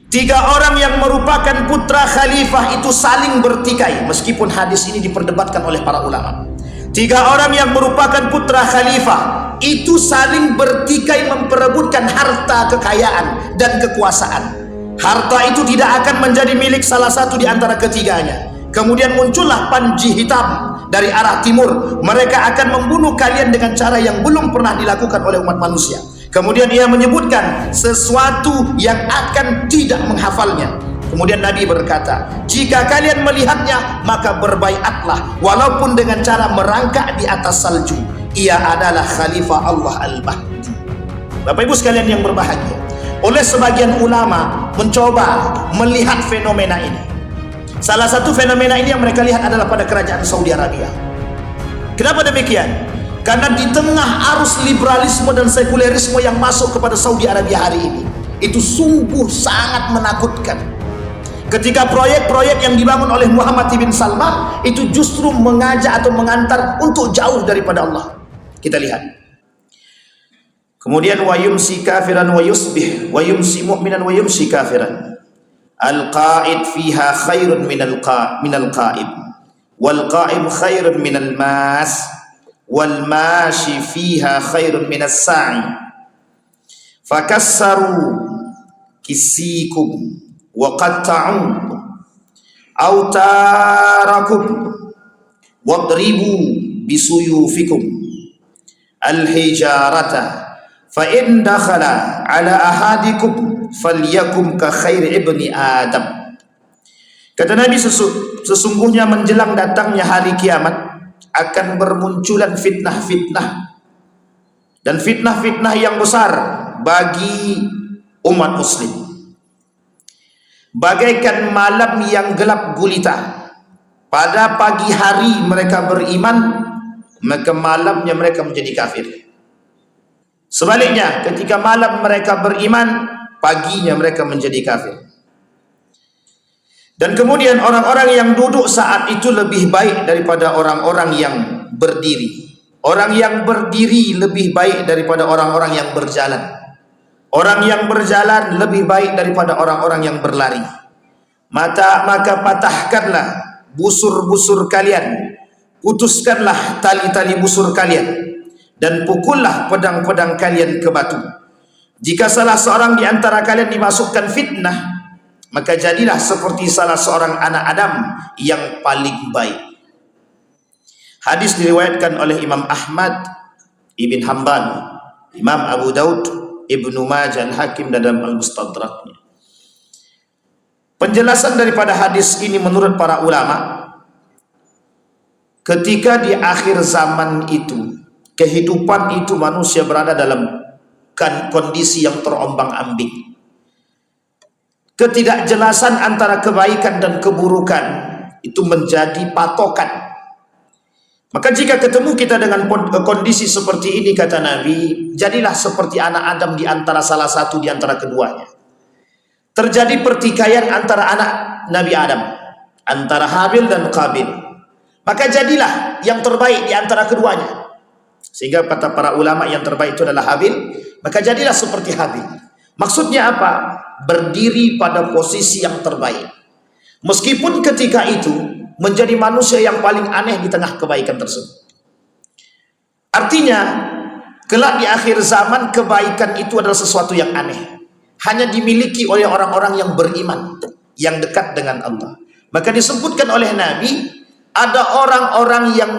Tiga orang yang merupakan putra khalifah itu saling bertikai, meskipun hadis ini diperdebatkan oleh para ulama. Tiga orang yang merupakan putra khalifah itu saling bertikai memperebutkan harta kekayaan dan kekuasaan. Harta itu tidak akan menjadi milik salah satu di antara ketiganya. Kemudian muncullah Panji hitam dari arah timur. Mereka akan membunuh kalian dengan cara yang belum pernah dilakukan oleh umat manusia. Kemudian ia menyebutkan sesuatu yang akan tidak menghafalnya. Kemudian Nabi berkata, jika kalian melihatnya maka berbaiatlah walaupun dengan cara merangkak di atas salju. Ia adalah Khalifah Allah Al-Mahdi. Bapak Ibu sekalian yang berbahagia, oleh sebagian ulama mencoba melihat fenomena ini. Salah satu fenomena ini yang mereka lihat adalah pada kerajaan Saudi Arabia. Kenapa demikian? Karena di tengah arus liberalisme dan sekulerisme yang masuk kepada Saudi Arabia hari ini, itu sungguh sangat menakutkan. Ketika proyek-proyek yang dibangun oleh Muhammad bin Salman itu justru mengajak atau mengantar untuk jauh daripada Allah. Kita lihat. Kemudian wa yumsi kafiran wa yusbih wa yumsi mu'minan wa yumsi kafiran. Al-qa'id fiha khairun minal qa'im wal qa'im khairun minal mas wal mashi fiha khairun minas sa'i fakassaru kisikum wa qatta'u autarakum wadribu bisuyufikum al-hijarata fa in dakhala ala ahadikum falyakum ka khairi ibni Adam. Kata Nabi, sesungguhnya menjelang datangnya hari kiamat akan bermunculan fitnah-fitnah, dan fitnah-fitnah yang besar bagi umat muslim. Bagaikan malam yang gelap gulita. Pada pagi hari mereka beriman, maka malamnya mereka menjadi kafir. Sebaliknya, ketika malam mereka beriman, paginya mereka menjadi kafir. Dan kemudian orang-orang yang duduk saat itu lebih baik daripada orang-orang yang berdiri. Orang yang berdiri lebih baik daripada orang-orang yang berjalan. Orang yang berjalan lebih baik daripada orang-orang yang berlari. Maka patahkanlah busur-busur kalian, putuskanlah tali-tali busur kalian, dan pukullah pedang-pedang kalian ke batu. Jika salah seorang di antara kalian dimasukkan fitnah, maka jadilah seperti salah seorang anak Adam yang paling baik. Hadis diriwayatkan oleh Imam Ahmad Ibn Hanbal, Imam Abu Daud, Ibnu Majah, Al-Hakim dan dalam Al-Mustadraknya. Penjelasan daripada hadis ini menurut para ulama, ketika di akhir zaman itu, kehidupan itu manusia berada dalam kondisi yang terombang-ambing. Ketidakjelasan antara kebaikan dan keburukan itu menjadi patokan. Maka jika ketemu kita dengan kondisi seperti ini, kata Nabi, jadilah seperti anak Adam di antara salah satu di antara keduanya. Terjadi pertikaian antara anak Nabi Adam, antara Habil dan Qabil. Maka jadilah yang terbaik di antara keduanya. Sehingga kata para ulama yang terbaik itu adalah Habil, maka jadilah seperti Habil. Maksudnya apa? Berdiri pada posisi yang terbaik. Meskipun ketika itu menjadi manusia yang paling aneh di tengah kebaikan tersebut. Artinya, kelak di akhir zaman kebaikan itu adalah sesuatu yang aneh. Hanya dimiliki oleh orang-orang yang beriman, yang dekat dengan Allah. Maka disebutkan oleh Nabi, ada orang-orang yang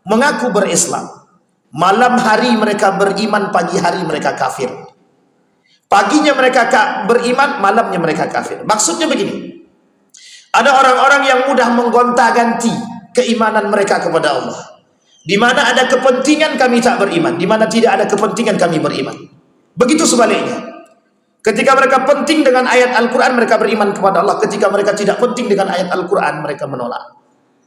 mengaku berislam. Malam hari mereka beriman, pagi hari mereka kafir. Paginya mereka beriman, malamnya mereka kafir. Maksudnya begini, ada orang-orang yang mudah menggonta-ganti keimanan mereka kepada Allah. Di mana ada kepentingan kami tak beriman, di mana tidak ada kepentingan kami beriman. Begitu sebaliknya. Ketika mereka penting dengan ayat Al-Quran, mereka beriman kepada Allah. Ketika mereka tidak penting dengan ayat Al-Quran, mereka menolak.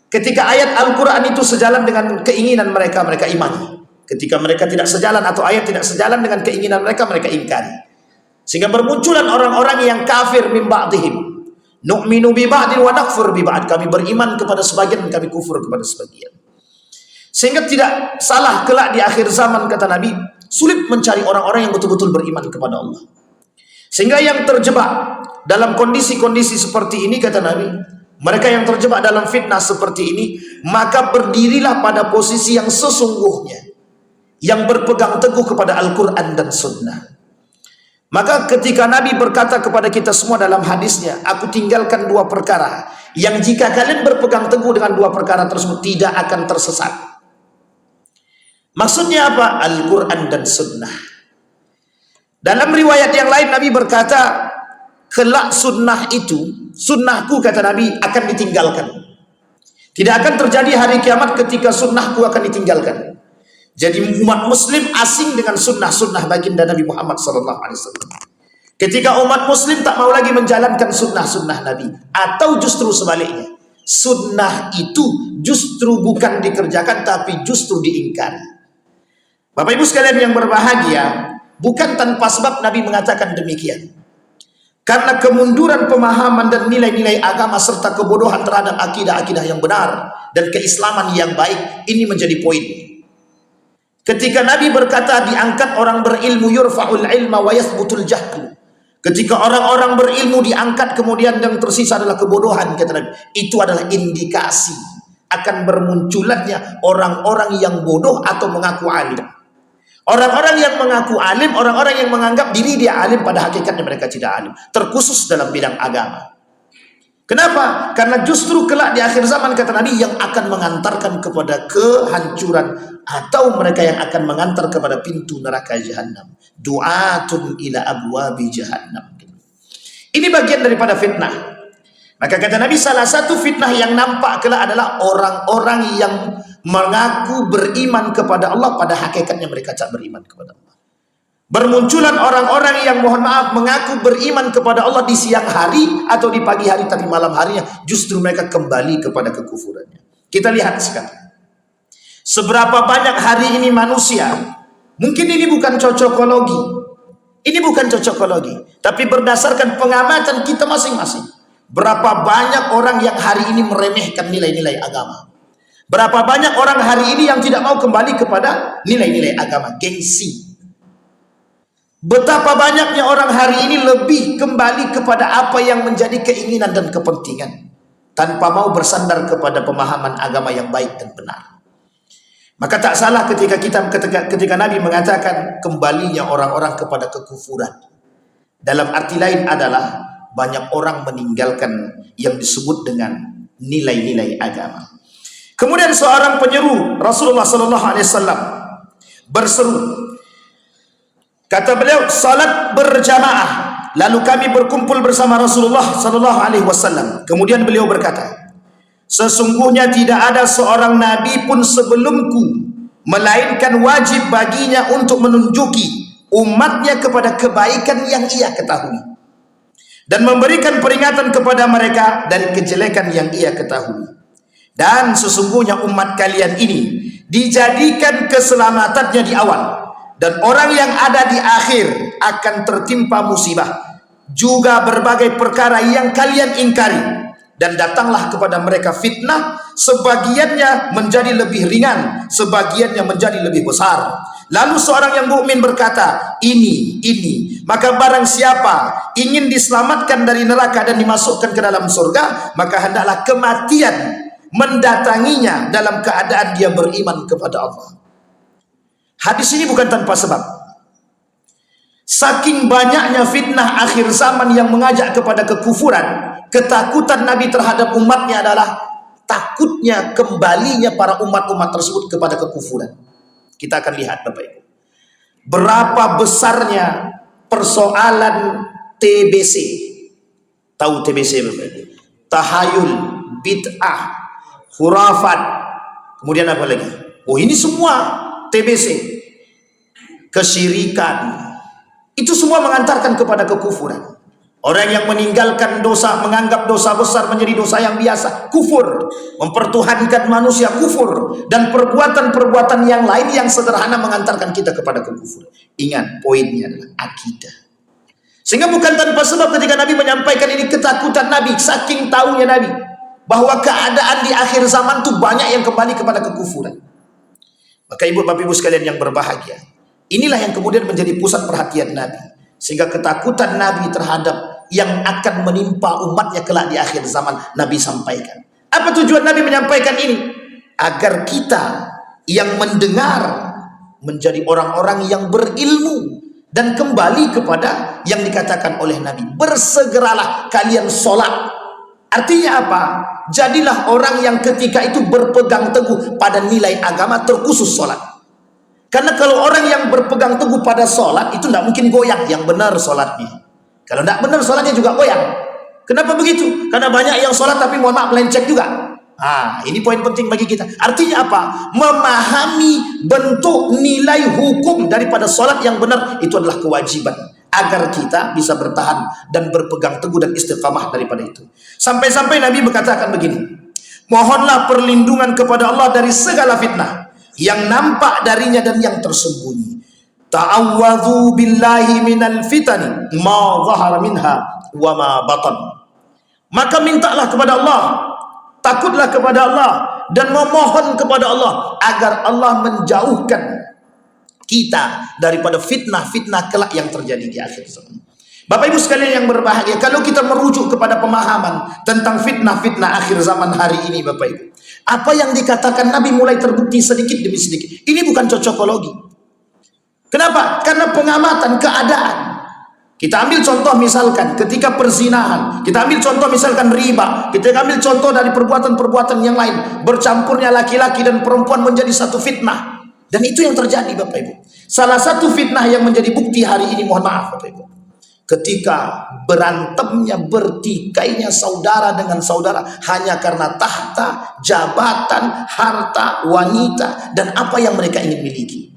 Ketika ayat Al-Quran itu sejalan dengan keinginan mereka, mereka imani. Ketika mereka tidak sejalan atau ayat tidak sejalan dengan keinginan mereka, mereka ingkari. Sehingga bermunculan orang-orang yang kafir min ba'dihim. Nu'minu bi ba'din wa nakfur bi ba'd. Kami beriman kepada sebagian dan kami kufur kepada sebagian. Sehingga tidak salah kelak di akhir zaman, kata Nabi, sulit mencari orang-orang yang betul-betul beriman kepada Allah. Sehingga yang terjebak dalam kondisi-kondisi seperti ini, kata Nabi, mereka yang terjebak dalam fitnah seperti ini, maka berdirilah pada posisi yang sesungguhnya, yang berpegang teguh kepada Al-Quran dan Sunnah. Maka ketika Nabi berkata kepada kita semua dalam hadisnya, aku tinggalkan dua perkara, yang jika kalian berpegang teguh dengan dua perkara tersebut tidak akan tersesat. Maksudnya apa? Al-Quran dan Sunnah. Dalam riwayat yang lain Nabi berkata, kelak sunnah itu, sunnahku kata Nabi, akan ditinggalkan. Tidak akan terjadi hari kiamat ketika sunnahku akan ditinggalkan. Jadi umat muslim asing dengan sunnah-sunnah baginda Nabi Muhammad SAW. Ketika umat muslim tak mau lagi menjalankan sunnah-sunnah Nabi, atau justru sebaliknya, sunnah itu justru bukan dikerjakan tapi justru diingkari. Bapak ibu sekalian yang berbahagia, bukan tanpa sebab Nabi mengatakan demikian. Karena kemunduran pemahaman dan nilai-nilai agama serta kebodohan terhadap akidah-akidah yang benar dan keislaman yang baik, ini menjadi poin. Ketika Nabi berkata diangkat orang berilmu, yurfa'ul ilma wa yathbutul jahlu. Ketika orang-orang berilmu diangkat, kemudian yang tersisa adalah kebodohan, kata Nabi. Itu adalah indikasi akan bermunculannya orang-orang yang bodoh atau mengaku alim. Orang-orang yang mengaku alim, orang-orang yang menganggap diri dia alim, pada hakikatnya mereka tidak alim, terkhusus dalam bidang agama. Kenapa? Karena justru kelak di akhir zaman, kata Nabi, yang akan mengantarkan kepada kehancuran, atau mereka yang akan mengantar kepada pintu neraka jahannam. Du'atun ila abwabi jahannam. Ini bagian daripada fitnah. Maka kata Nabi, salah satu fitnah yang nampak kelak adalah orang-orang yang mengaku beriman kepada Allah, pada hakikatnya mereka tak beriman kepada Allah. Bermunculan orang-orang yang, mohon maaf, mengaku beriman kepada Allah di siang hari atau di pagi hari, tapi malam harinya justru mereka kembali kepada kekufurannya. Kita lihat sekarang, seberapa banyak hari ini manusia, mungkin ini bukan cocokologi, tapi berdasarkan pengamatan kita masing-masing, berapa banyak orang yang hari ini meremehkan nilai-nilai agama. Berapa banyak orang hari ini yang tidak mau kembali kepada nilai-nilai agama, gengsi. Betapa banyaknya orang hari ini lebih kembali kepada apa yang menjadi keinginan dan kepentingan, tanpa mau bersandar kepada pemahaman agama yang baik dan benar. Maka tak salah ketika Nabi mengatakan kembalinya orang-orang kepada kekufuran. Dalam arti lain adalah banyak orang meninggalkan yang disebut dengan nilai-nilai agama. Kemudian seorang penyeru, Rasulullah SAW, berseru. Kata beliau, salat berjamaah. Lalu kami berkumpul bersama Rasulullah SAW. Kemudian beliau berkata, sesungguhnya tidak ada seorang nabi pun sebelumku, melainkan wajib baginya untuk menunjuki umatnya kepada kebaikan yang ia ketahui, dan memberikan peringatan kepada mereka dari kejelekan yang ia ketahui. Dan sesungguhnya umat kalian ini dijadikan keselamatannya di awal, dan orang yang ada di akhir akan tertimpa musibah, juga berbagai perkara yang kalian ingkari. Dan datanglah kepada mereka fitnah, sebagiannya menjadi lebih ringan, sebagiannya menjadi lebih besar. Lalu seorang yang mukmin berkata, ini. Maka barang siapa ingin diselamatkan dari neraka dan dimasukkan ke dalam surga, maka hendaklah kematian mendatanginya dalam keadaan dia beriman kepada Allah. Hadis ini bukan tanpa sebab. Saking banyaknya fitnah akhir zaman yang mengajak kepada kekufuran, ketakutan Nabi terhadap umatnya adalah takutnya kembalinya para umat-umat tersebut kepada kekufuran. Kita akan lihat Bapak Ibu, berapa besarnya persoalan TBC. Tahu TBC Bapak Ibu? Tahayul, bid'ah, khurafat, kemudian apa lagi? Oh, ini semua TBC. Kesyirikan, itu semua mengantarkan kepada kekufuran. Orang yang meninggalkan dosa, menganggap dosa besar menjadi dosa yang biasa, kufur. Mempertuhankan manusia, kufur. Dan perbuatan-perbuatan yang lain yang sederhana mengantarkan kita kepada kekufuran. Ingat, poinnya adalah akidah. Sehingga bukan tanpa sebab ketika Nabi menyampaikan ini, ketakutan Nabi, saking tahunya Nabi bahwa keadaan di akhir zaman itu banyak yang kembali kepada kekufuran. Maka ibu bapak ibu sekalian yang berbahagia, inilah yang kemudian menjadi pusat perhatian Nabi. Sehingga ketakutan Nabi terhadap yang akan menimpa umatnya kelak di akhir zaman. Nabi sampaikan. Apa tujuan Nabi menyampaikan ini? Agar kita yang mendengar menjadi orang-orang yang berilmu dan kembali kepada yang dikatakan oleh Nabi, bersegeralah kalian sholat. Artinya apa? Jadilah orang yang ketika itu berpegang teguh pada nilai agama, terkhusus sholat. Karena kalau orang yang berpegang teguh pada sholat itu tidak mungkin goyang, yang benar sholatnya. Kalau tidak benar sholatnya juga goyang. Kenapa begitu? Karena banyak yang sholat tapi mohon maaf melenceng juga. Ini poin penting bagi kita. Artinya apa? Memahami bentuk nilai hukum daripada sholat yang benar itu adalah kewajiban, agar kita bisa bertahan dan berpegang teguh dan istiqamah daripada itu. Sampai-sampai Nabi berkatakan begini, mohonlah perlindungan kepada Allah dari segala fitnah yang nampak darinya dan yang tersembunyi. Ta'awwadhu billahi minal fitani ma zahara minha wa ma batan. Maka mintalah kepada Allah, takutlah kepada Allah, dan memohon kepada Allah agar Allah menjauhkan kita daripada fitnah-fitnah kelak yang terjadi di akhir zaman. Bapak Ibu sekalian yang berbahagia, kalau kita merujuk kepada pemahaman tentang fitnah-fitnah akhir zaman hari ini, Bapak Ibu, apa yang dikatakan Nabi mulai terbukti sedikit demi sedikit. Ini bukan cocokologi. Kenapa? Karena pengamatan keadaan. Kita ambil contoh misalkan ketika perzinahan, kita ambil contoh misalkan riba, kita ambil contoh dari perbuatan-perbuatan yang lain, bercampurnya laki-laki dan perempuan menjadi satu fitnah. Dan itu yang terjadi, Bapak Ibu. Salah satu fitnah yang menjadi bukti hari ini, mohon maaf Bapak Ibu, ketika berantemnya, bertikainya saudara dengan saudara hanya karena tahta, jabatan, harta, wanita, dan apa yang mereka ingin miliki.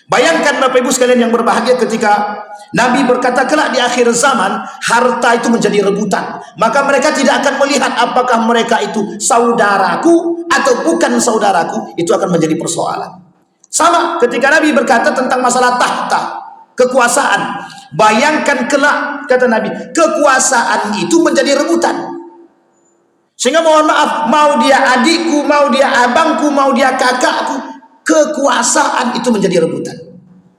Bayangkan Bapak Ibu sekalian yang berbahagia, ketika Nabi berkata kelak di akhir zaman harta itu menjadi rebutan, maka mereka tidak akan melihat apakah mereka itu saudaraku atau bukan saudaraku. Itu akan menjadi persoalan. Sama ketika Nabi berkata tentang masalah tahta, kekuasaan. Bayangkan kelak, kata Nabi, kekuasaan itu menjadi rebutan. Sehingga mohon maaf, mau dia adikku, mau dia abangku, mau dia kakakku, kekuasaan itu menjadi rebutan.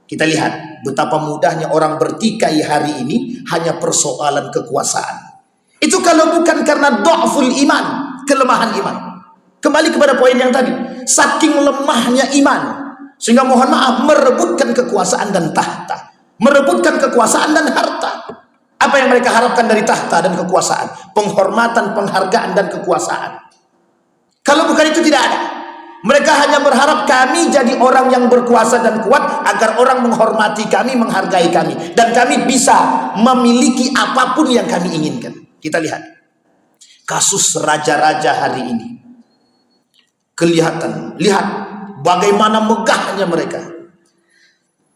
Kita lihat betapa mudahnya orang bertikai hari ini hanya persoalan kekuasaan. Itu kalau bukan karena dha'ful iman, kelemahan iman. Kembali kepada poin yang tadi, saking lemahnya iman, sehingga mohon maaf merebutkan kekuasaan dan tahta, merebutkan kekuasaan dan harta. Apa yang mereka harapkan dari tahta dan kekuasaan? Penghormatan, penghargaan dan kekuasaan. Kalau bukan itu tidak ada. Mereka hanya berharap kami jadi orang yang berkuasa dan kuat agar orang menghormati kami, menghargai kami, dan kami bisa memiliki apapun yang kami inginkan. Kita lihat kasus raja-raja hari ini. Kelihatan, lihat bagaimana megahnya mereka.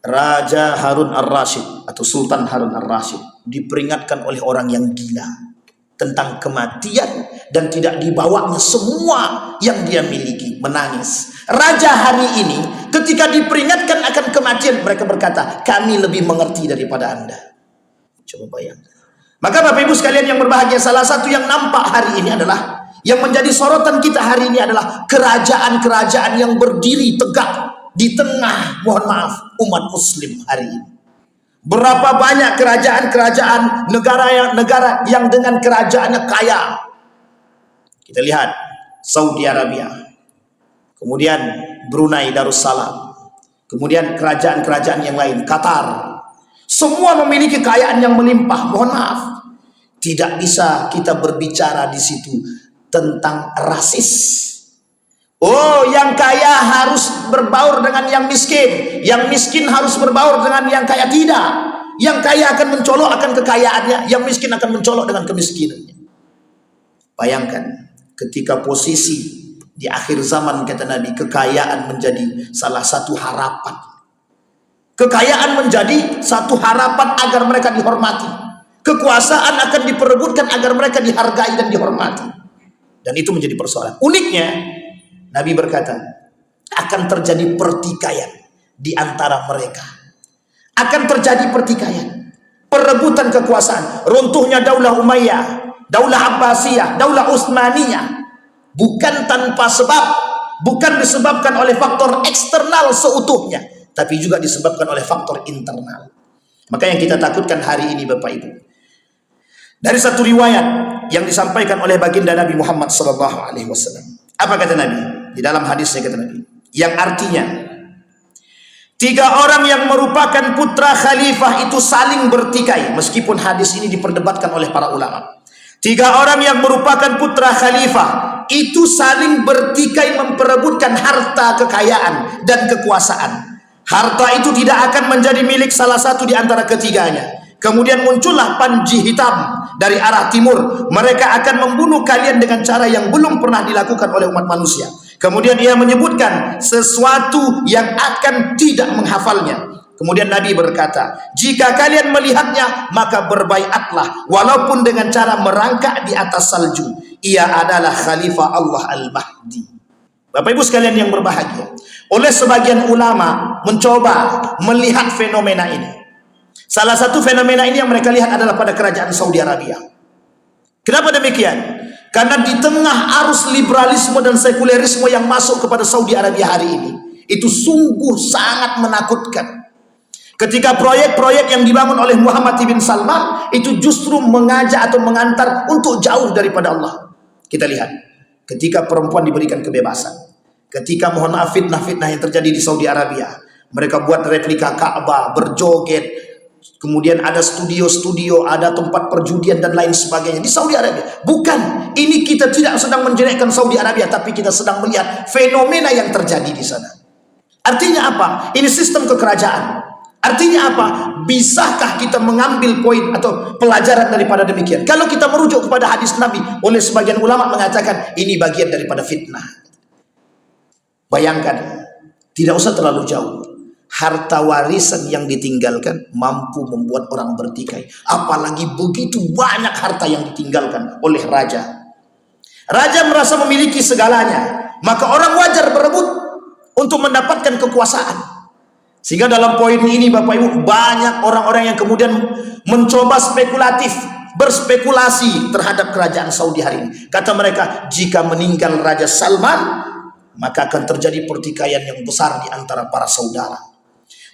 Raja Harun Ar-Rasyid atau Sultan Harun Ar-Rasyid diperingatkan oleh orang yang gila tentang kematian dan tidak dibawanya semua yang dia miliki, menangis. Raja hari ini ketika diperingatkan akan kematian, mereka berkata, kami lebih mengerti daripada Anda. Coba bayangkan. Maka Bapak Ibu sekalian yang berbahagia, salah satu yang nampak hari ini adalah, yang menjadi sorotan kita hari ini adalah kerajaan-kerajaan yang berdiri tegak di tengah, mohon maaf, umat muslim hari ini. Berapa banyak kerajaan-kerajaan negara yang dengan kerajaannya kaya. Kita lihat Saudi Arabia, kemudian Brunei Darussalam, kemudian kerajaan-kerajaan yang lain, Qatar. Semua memiliki kekayaan yang melimpah. Mohon maaf, tidak bisa kita berbicara di situ tentang rasis. Oh, yang kaya harus berbaur dengan yang miskin, yang miskin harus berbaur dengan yang kaya. Tidak, yang kaya akan mencolok akan kekayaannya, yang miskin akan mencolok dengan kemiskinannya. Bayangkan ketika posisi di akhir zaman, kata Nabi, kekayaan menjadi salah satu harapan. Kekayaan menjadi satu harapan agar mereka dihormati. Kekuasaan akan diperebutkan agar mereka dihargai dan dihormati. Dan itu menjadi persoalan. Uniknya Nabi berkata, akan terjadi pertikaian di antara mereka. Akan terjadi pertikaian, perebutan kekuasaan, runtuhnya Daulah Umayyah, Daulah Abbasiyah, Daulah Utsmaniyah. Bukan tanpa sebab, bukan disebabkan oleh faktor eksternal seutuhnya, tapi juga disebabkan oleh faktor internal. Maka yang kita takutkan hari ini Bapak Ibu, Dari satu riwayat yang disampaikan oleh baginda Nabi Muhammad SAW. Apa kata Nabi? Di dalam hadisnya kata Nabi, yang artinya 3 orang yang merupakan putra khalifah itu saling bertikai. Meskipun hadis ini diperdebatkan oleh para ulama. 3 orang yang merupakan putra khalifah itu saling bertikai memperebutkan harta kekayaan dan kekuasaan. Harta itu tidak akan menjadi milik salah satu di antara ketiganya. Kemudian muncullah panji hitam dari arah timur. Mereka akan membunuh kalian dengan cara yang belum pernah dilakukan oleh umat manusia. Kemudian ia menyebutkan sesuatu yang akan tidak menghafalnya. Kemudian Nabi berkata, jika kalian melihatnya, maka berbaiatlah walaupun dengan cara merangkak di atas salju. Ia adalah Khalifah Allah Al-Mahdi. Bapak Ibu sekalian yang berbahagia, oleh sebagian ulama mencoba melihat fenomena ini. Salah satu fenomena ini yang mereka lihat adalah pada kerajaan Saudi Arabia. Kenapa demikian? Karena di tengah arus liberalisme dan sekulerisme yang masuk kepada Saudi Arabia hari ini, itu sungguh sangat menakutkan. Ketika proyek-proyek yang dibangun oleh Muhammad bin Salman itu justru mengajak atau mengantar untuk jauh daripada Allah. Kita lihat, ketika perempuan diberikan kebebasan, ketika mohon maaf fitnah-fitnah yang terjadi di Saudi Arabia, mereka buat replika Ka'bah, berjoget, kemudian ada studio-studio, ada tempat perjudian dan lain sebagainya di Saudi Arabia. Bukan, ini kita tidak sedang menjelekkan Saudi Arabia, tapi kita sedang melihat fenomena yang terjadi di sana. Artinya apa? Ini sistem kekerajaan. Artinya apa? Bisakah kita mengambil poin atau pelajaran daripada demikian? Kalau kita merujuk kepada hadis Nabi, oleh sebagian ulama mengatakan ini bagian daripada fitnah. Bayangkan, tidak usah terlalu jauh. Harta warisan yang ditinggalkan mampu membuat orang bertikai. Apalagi begitu banyak harta yang ditinggalkan oleh raja. Raja merasa memiliki segalanya, maka orang wajar berebut untuk mendapatkan kekuasaan. Sehingga dalam poin ini Bapak Ibu, banyak orang-orang yang kemudian mencoba spekulatif, berspekulasi terhadap kerajaan Saudi hari ini. Kata mereka, jika meninggal Raja Salman, maka akan terjadi pertikaian yang besar di antara para saudara.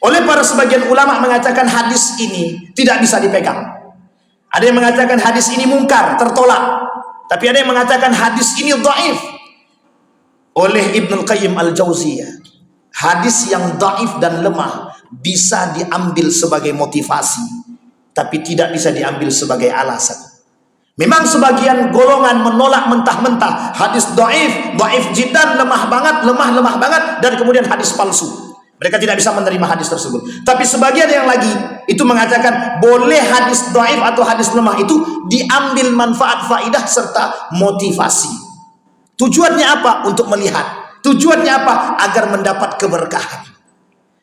Oleh para sebagian ulama mengatakan hadis ini tidak bisa dipegang. Ada yang mengatakan hadis ini mungkar, tertolak. Tapi ada yang mengatakan hadis ini dhaif. Oleh Ibnul Qayyim Al-Jauziyah, hadis yang dhaif dan lemah bisa diambil sebagai motivasi, tapi tidak bisa diambil sebagai alasan. Memang sebagian golongan menolak mentah-mentah hadis dhaif, dhaif jiddan, lemah banget, dan kemudian hadis palsu. Mereka tidak bisa menerima hadis tersebut. Tapi sebagian yang lagi itu mengatakan boleh hadis dhaif atau hadis lemah itu diambil manfaat, faidah serta motivasi. Tujuannya apa? Untuk melihat. Tujuannya apa? Agar mendapat keberkahan.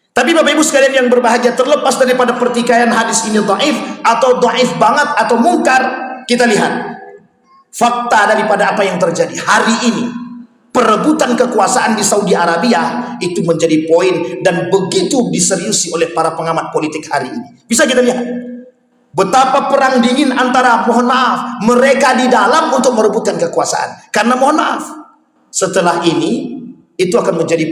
Tapi Bapak Ibu sekalian yang berbahagia, terlepas daripada pertikaian hadis ini dhaif atau dhaif banget atau mungkar, kita lihat fakta daripada apa yang terjadi hari ini. Perebutan kekuasaan di Saudi Arabia itu menjadi poin dan begitu diseriusi oleh para pengamat politik hari ini. Bisa kita lihat betapa perang dingin antara, mohon maaf, mereka di dalam untuk merebutkan kekuasaan. Karena mohon maaf, setelah ini itu akan menjadi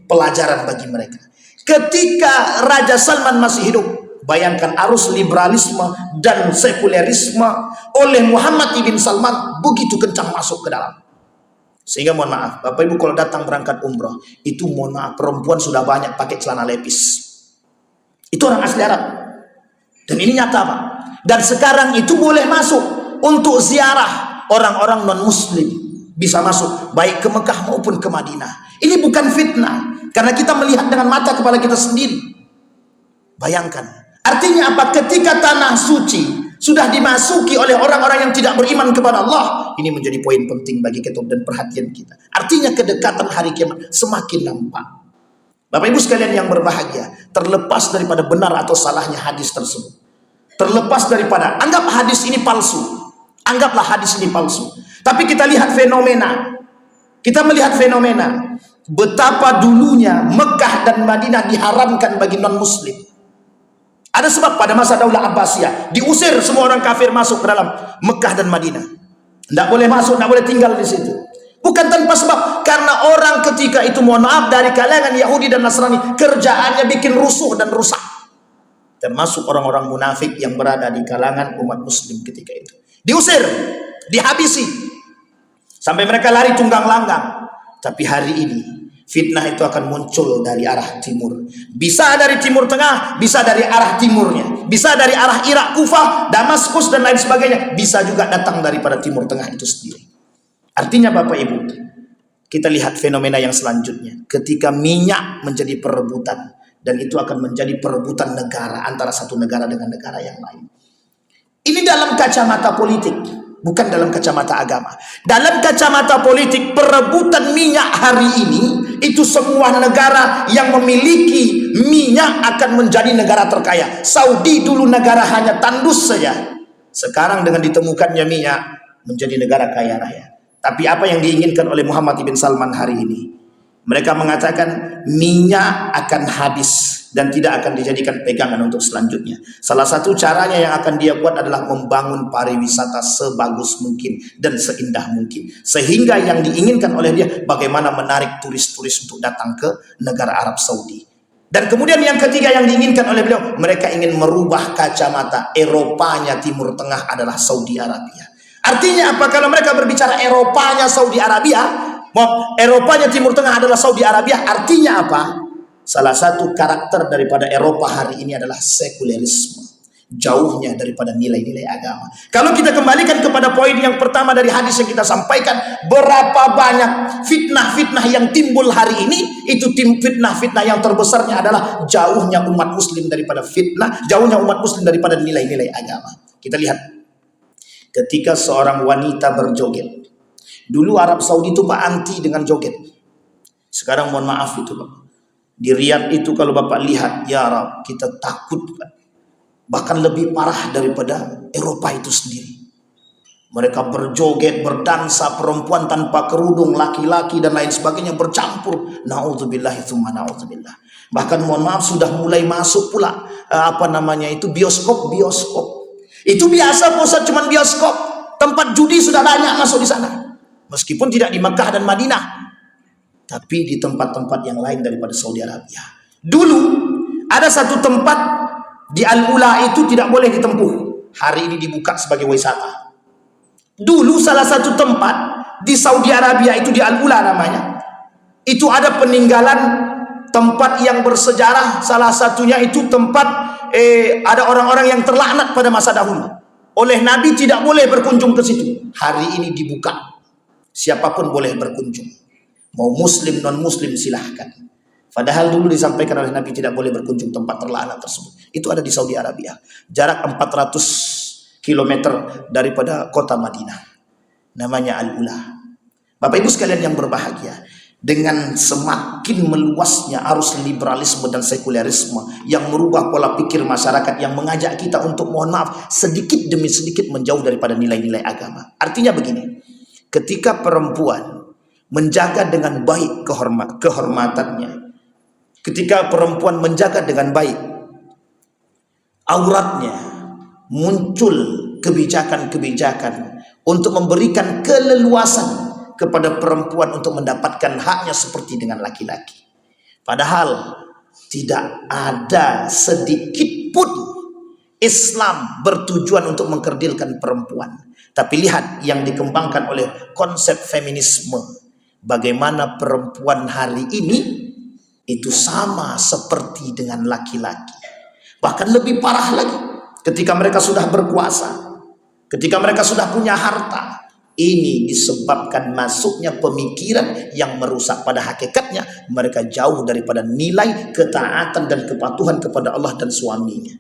pelajaran bagi mereka. Ketika Raja Salman masih hidup, bayangkan arus liberalisme dan sekulerisme oleh Muhammad bin Salman begitu kencang masuk ke dalam. Sehingga mohon maaf, Bapak Ibu kalau datang berangkat umroh, itu mohon maaf, perempuan sudah banyak pakai celana lepis. Itu orang asli Arab. Dan ini nyata Pak. Dan sekarang itu boleh masuk untuk ziarah orang-orang non-muslim. Bisa masuk baik ke Mekah maupun ke Madinah. Ini bukan fitnah, karena kita melihat dengan mata kepala kita sendiri. Bayangkan, artinya apa? Ketika tanah suci sudah dimasuki oleh orang-orang yang tidak beriman kepada Allah, ini menjadi poin penting bagi kita dan perhatian kita. Artinya kedekatan hari kiamat semakin nampak. Bapak Ibu sekalian yang berbahagia, terlepas daripada benar atau salahnya hadis tersebut, terlepas daripada anggap hadis ini palsu, anggaplah hadis ini palsu, tapi kita lihat fenomena, kita melihat fenomena betapa dulunya Mekah dan Madinah diharamkan bagi non-muslim. Ada sebab pada masa Daulah Abbasiyah diusir semua orang kafir masuk ke dalam Mekah dan Madinah. Tidak boleh masuk, tidak boleh tinggal di situ. Bukan tanpa sebab, karena orang ketika itu mohon maaf dari kalangan Yahudi dan Nasrani, kerjaannya bikin rusuh dan rusak. Termasuk orang-orang munafik yang berada di kalangan umat muslim ketika itu. diusir, dihabisi, sampai mereka lari tunggang langgang. Tapi hari ini fitnah itu akan muncul dari arah timur. Bisa dari timur tengah, bisa dari arah timurnya, bisa dari arah Irak, Kufah, Damaskus dan lain sebagainya, bisa juga datang daripada timur tengah itu sendiri. Artinya Bapak Ibu, kita lihat fenomena yang selanjutnya. Ketika minyak menjadi perebutan, dan itu akan menjadi perebutan negara antara satu negara dengan negara yang lain. Ini dalam kacamata politik, bukan dalam kacamata agama. Dalam kacamata politik, perebutan minyak hari ini, itu semua negara yang memiliki minyak akan menjadi negara terkaya. Saudi dulu negara hanya tandus saja. Sekarang dengan ditemukannya minyak, menjadi negara kaya raya. Tapi apa yang diinginkan oleh Muhammad bin Salman hari ini? Mereka mengatakan minyak akan habis dan tidak akan dijadikan pegangan untuk selanjutnya. Salah satu caranya yang akan dia buat adalah membangun pariwisata sebagus mungkin dan seindah mungkin. Sehingga yang diinginkan oleh dia bagaimana menarik turis-turis untuk datang ke negara Arab Saudi. Dan kemudian yang ketiga yang diinginkan oleh beliau, mereka ingin merubah kacamata. Eropanya Timur Tengah adalah Saudi Arabia. Artinya apa? Kalau mereka berbicara Eropanya Saudi Arabia, Eropanya Timur Tengah adalah Saudi Arabia, artinya apa? Salah satu karakter daripada Eropa hari ini adalah sekulerisme, jauhnya daripada nilai-nilai agama. Kalau kita kembalikan kepada poin yang pertama dari hadis yang kita sampaikan, berapa banyak fitnah-fitnah yang timbul hari ini, itu fitnah-fitnah yang terbesarnya adalah jauhnya umat muslim daripada fitnah, jauhnya umat muslim daripada nilai-nilai agama. Kita lihat ketika seorang wanita berjoget. Dulu Arab Saudi itu Pak anti dengan joget. Sekarang mohon maaf itu Pak. Di Riyadh itu kalau Bapak lihat, ya Arab, kita takut Pak. Bahkan lebih parah daripada Eropa itu sendiri. Mereka berjoget, berdansa, perempuan tanpa kerudung, laki-laki dan lain sebagainya bercampur. Na'udzubillah tsumma na'udzubillah. Bahkan mohon maaf sudah mulai masuk pula bioskop. Itu biasa Pak Ustaz, cuman bioskop. Tempat judi sudah banyak masuk di sana. Meskipun tidak di Mekah dan Madinah, tapi di tempat-tempat yang lain daripada Saudi Arabia. Dulu ada satu tempat di Al-Ula itu tidak boleh ditempuh. Hari ini dibuka sebagai wisata. Dulu salah satu tempat di Saudi Arabia itu di Al-Ula namanya. Itu ada peninggalan tempat yang bersejarah. Salah satunya itu tempat ada orang-orang yang terlaknat pada masa dahulu. Oleh Nabi tidak boleh berkunjung ke situ. Hari ini dibuka. Siapapun boleh berkunjung. Mau muslim, non-muslim silahkan. Padahal dulu disampaikan oleh Nabi tidak boleh berkunjung tempat terlaknat tersebut. Itu ada di Saudi Arabia. Jarak 400 km daripada kota Madinah. Namanya Al-Ula. Bapak Ibu sekalian yang berbahagia. Dengan semakin meluasnya arus liberalisme dan sekulerisme yang merubah pola pikir masyarakat, yang mengajak kita untuk mohon maaf sedikit demi sedikit menjauh daripada nilai-nilai agama. Artinya begini. Ketika perempuan menjaga dengan baik kehormatannya, ketika perempuan menjaga dengan baik auratnya, muncul kebijakan-kebijakan untuk memberikan keleluasan kepada perempuan untuk mendapatkan haknya seperti dengan laki-laki. Padahal tidak ada sedikit pun Islam bertujuan untuk mengkerdilkan perempuan. Tapi lihat yang dikembangkan oleh konsep feminisme. Bagaimana perempuan hari ini itu sama seperti dengan laki-laki. Bahkan lebih parah lagi. Ketika mereka sudah berkuasa. Ketika mereka sudah punya harta. Ini disebabkan masuknya pemikiran yang merusak. Pada hakikatnya mereka jauh daripada nilai ketaatan dan kepatuhan kepada Allah dan suaminya.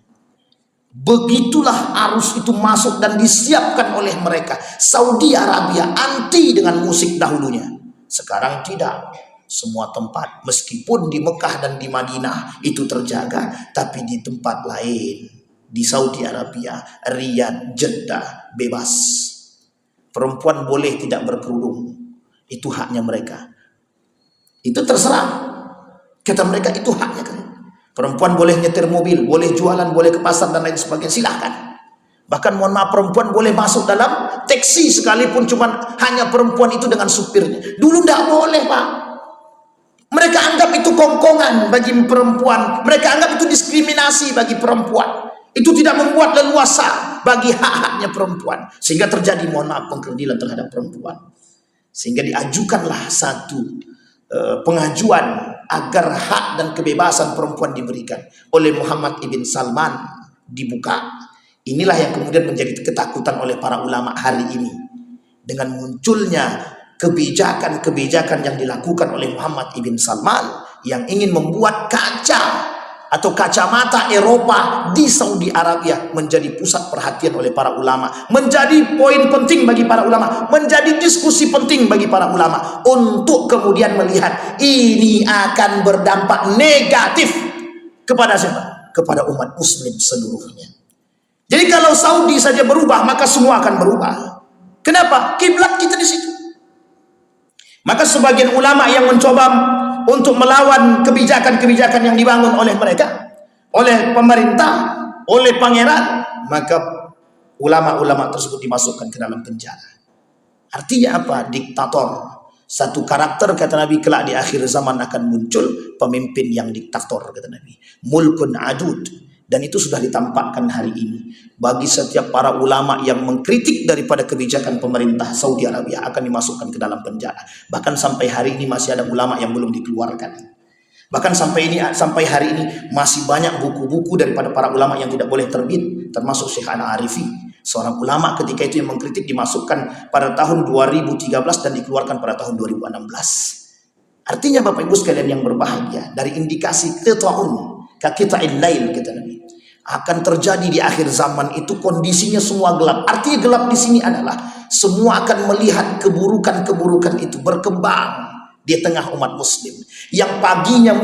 Begitulah arus itu masuk dan disiapkan oleh mereka. Saudi Arabia anti dengan musik dahulunya. Sekarang tidak. Semua tempat, meskipun di Mekah dan di Madinah itu terjaga, tapi di tempat lain, di Saudi Arabia, Riyadh, Jeddah, bebas. Perempuan boleh tidak berkerudung. Itu haknya mereka. Itu terserah. Kata mereka itu haknya kan. Perempuan boleh nyetir mobil, boleh jualan, boleh ke pasar dan lain sebagainya, silahkan. Bahkan mohon maaf, perempuan boleh masuk dalam taksi sekalipun cuman hanya perempuan itu dengan supirnya. Dulu tidak boleh Pak. Mereka anggap itu kongkongan bagi perempuan. Mereka anggap itu diskriminasi bagi perempuan. Itu tidak membuat leluasa. bagi hak-haknya perempuan, sehingga terjadi mohon maaf pengkerdilan terhadap perempuan, sehingga diajukanlah satu pengajuan agar hak dan kebebasan perempuan diberikan oleh Muhammad ibn Salman dibuka. Inilah yang kemudian menjadi ketakutan oleh para ulama hari ini dengan munculnya kebijakan-kebijakan yang dilakukan oleh Muhammad ibn Salman yang ingin membuat kaca atau kacamata Eropa di Saudi Arabia menjadi pusat perhatian oleh para ulama, menjadi poin penting bagi para ulama, menjadi diskusi penting bagi para ulama untuk kemudian melihat ini akan berdampak negatif kepada siapa? Kepada umat muslim seluruhnya. Jadi kalau Saudi saja berubah, maka semua akan berubah. Kenapa? Kiblat kita di situ. Maka sebagian ulama yang mencoba untuk melawan kebijakan-kebijakan yang dibangun oleh mereka, oleh pemerintah, oleh pangeran, maka ulama-ulama tersebut dimasukkan ke dalam penjara. Artinya apa? Diktator. Satu karakter, kata Nabi, kelak di akhir zaman akan muncul pemimpin yang diktator, kata Nabi. Mulkun adud. Dan itu sudah ditampakkan hari ini. Bagi setiap para ulama yang mengkritik daripada kebijakan pemerintah Saudi Arabia akan dimasukkan ke dalam penjara. Bahkan sampai hari ini masih ada ulama yang belum dikeluarkan. Bahkan sampai hari ini masih banyak buku-buku daripada para ulama yang tidak boleh terbit, termasuk Syekh Ana-Arifi, seorang ulama ketika itu yang mengkritik, dimasukkan pada tahun 2013 dan dikeluarkan pada tahun 2016. Artinya Bapak Ibu sekalian yang berbahagia, dari indikasi qita'un kaqita'il lail, kata Nabi, akan terjadi di akhir zaman itu kondisinya semua gelap. Artinya gelap di sini adalah semua akan melihat keburukan-keburukan itu berkembang di tengah umat muslim. Yang paginya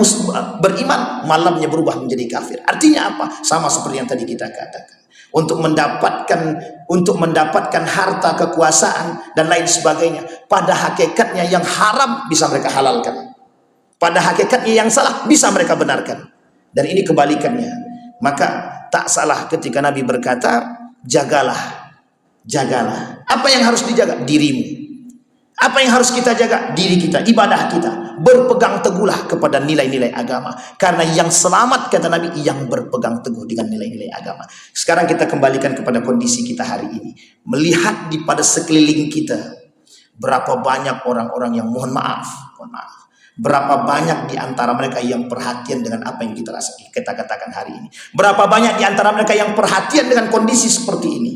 beriman, malamnya berubah menjadi kafir. Artinya apa? Sama seperti yang tadi kita katakan. Untuk mendapatkan harta, kekuasaan dan lain sebagainya, pada hakikatnya yang haram bisa mereka halalkan, pada hakikatnya yang salah bisa mereka benarkan. Dan ini kebalikannya. Maka tak salah ketika Nabi berkata, jagalah. Apa yang harus dijaga? Dirimu. Apa yang harus kita jaga? Diri kita, ibadah kita. Berpegang teguhlah kepada nilai-nilai agama. Karena yang selamat, kata Nabi, yang berpegang teguh dengan nilai-nilai agama. Sekarang kita kembalikan kepada kondisi kita hari ini. Melihat di pada sekeliling kita, berapa banyak orang-orang yang mohon maaf. Berapa banyak di antara mereka yang perhatian dengan apa yang kita katakan hari ini. Berapa banyak di antara mereka yang perhatian dengan kondisi seperti ini.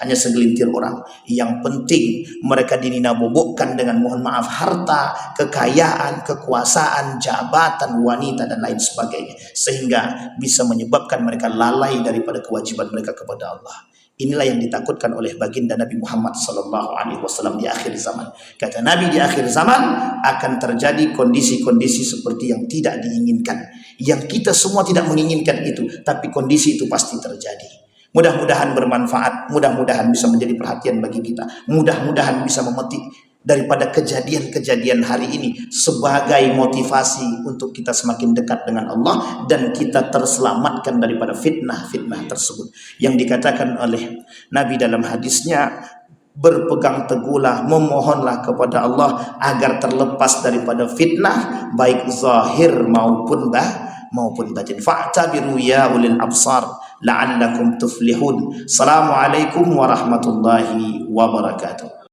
Hanya segelintir orang. Yang penting mereka dinabobokkan dengan mohon maaf harta, kekayaan, kekuasaan, jabatan, wanita dan lain sebagainya. Sehingga bisa menyebabkan mereka lalai daripada kewajiban mereka kepada Allah. Inilah yang ditakutkan oleh baginda Nabi Muhammad SAW di akhir zaman. Kata Nabi, di akhir zaman akan terjadi kondisi-kondisi seperti yang tidak diinginkan. Yang kita semua tidak menginginkan itu, tapi kondisi itu pasti terjadi. Mudah-mudahan bermanfaat, mudah-mudahan bisa menjadi perhatian bagi kita. Mudah-mudahan bisa memetik daripada kejadian-kejadian hari ini sebagai motivasi untuk kita semakin dekat dengan Allah dan kita terselamatkan daripada fitnah-fitnah tersebut. Yang dikatakan oleh Nabi dalam hadisnya, berpegang teguhlah, memohonlah kepada Allah agar terlepas daripada fitnah baik zahir maupun batin. Fa'tabiru ya ulil absar la'allakum tuflihun. Assalamualaikum warahmatullahi wabarakatuh.